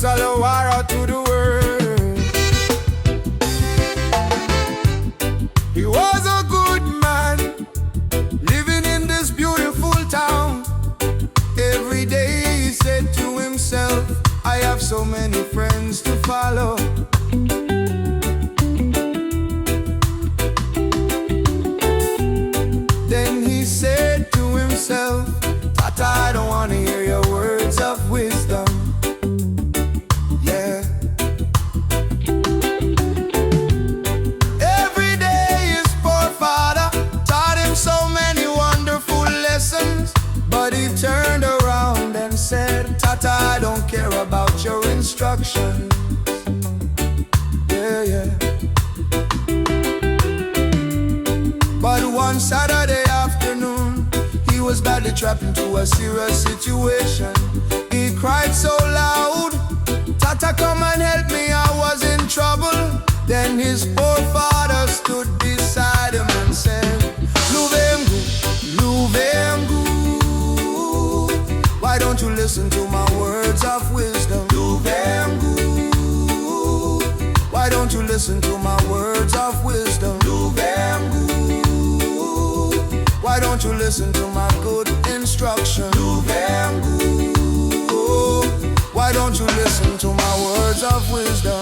Salawara to the world. He was a good man, living in this beautiful town. Every day he said to himself, I have so many friends to follow. Then he said to himself, Tata, I don't want to hear your words of wisdom. Yeah. Every day his poor father taught him so many wonderful lessons, but he turned around and said, Tata, I don't care about your instructions. Yeah, yeah. But one Saturday afternoon, he was badly trapped into a serious situation. He cried so loud, Tata, come and help me, I was in trouble. Then his poor father stood beside him and said, Luvequ, Luvequ, why don't you listen to my words of wisdom? Luvequ, why don't you listen to my words of wisdom? Luvequ, why don't you listen to my good instruction? Luvequ, why don't you listen to my words of wisdom?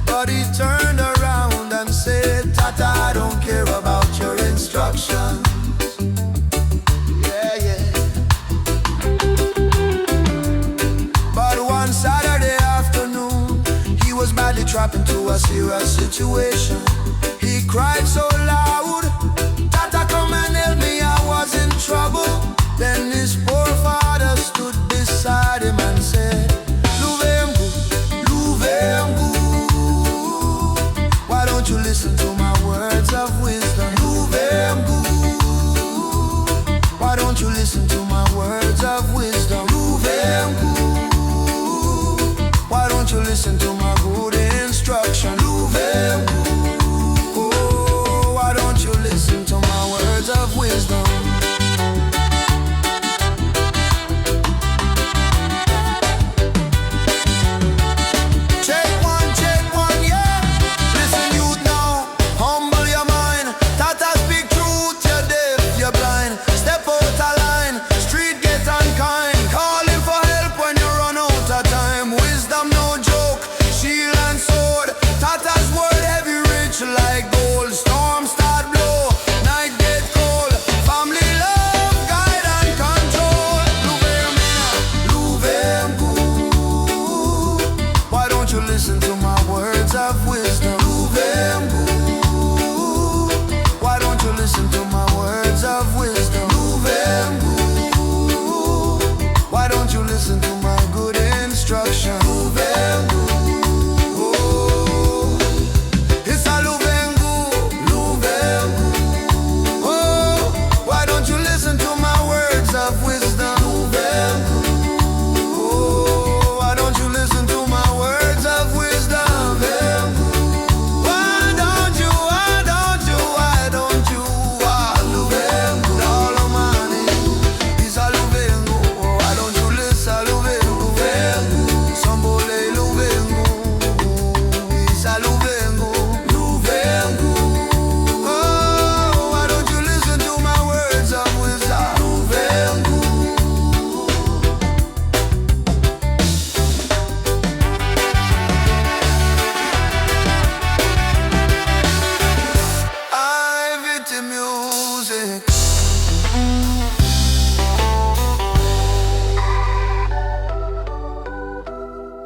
But he turned around and said, Tata, I don't care about your instructions. Yeah, yeah. But one Saturday afternoon, he was badly trapped into a serious situation. He cried so loud, Tata, come and help me, I was in trouble. Then his poor father stood beside him and said, Luvequ, Luvequ, why don't you listen to my words of wisdom? Luvequ, why don't you listen to my words of wisdom? Luvequ, why don't you listen to my good instruction? Luvequ, oh, why don't you listen to my words of wisdom? Like gold, storm start blow, night get cold, family love, guide and control. Luvequ, why don't you listen to my words of wisdom? Luvequ, why don't you listen to my words of wisdom? Luvequ, why don't you listen to my good instruction? Luvequ,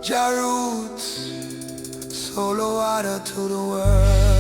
Jah Roots, solo water to the world.